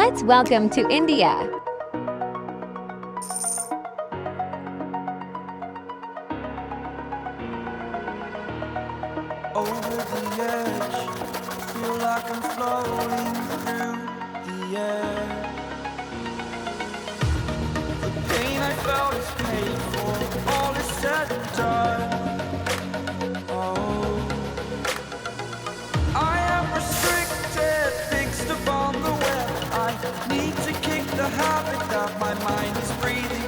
Let's welcome to India. Over the edge, feel like I'm floating through the air. The pain I felt is paid for, all is said and done. Oh, I am restricted, fixed upon the web. I need to kick the habit that my mind is breathing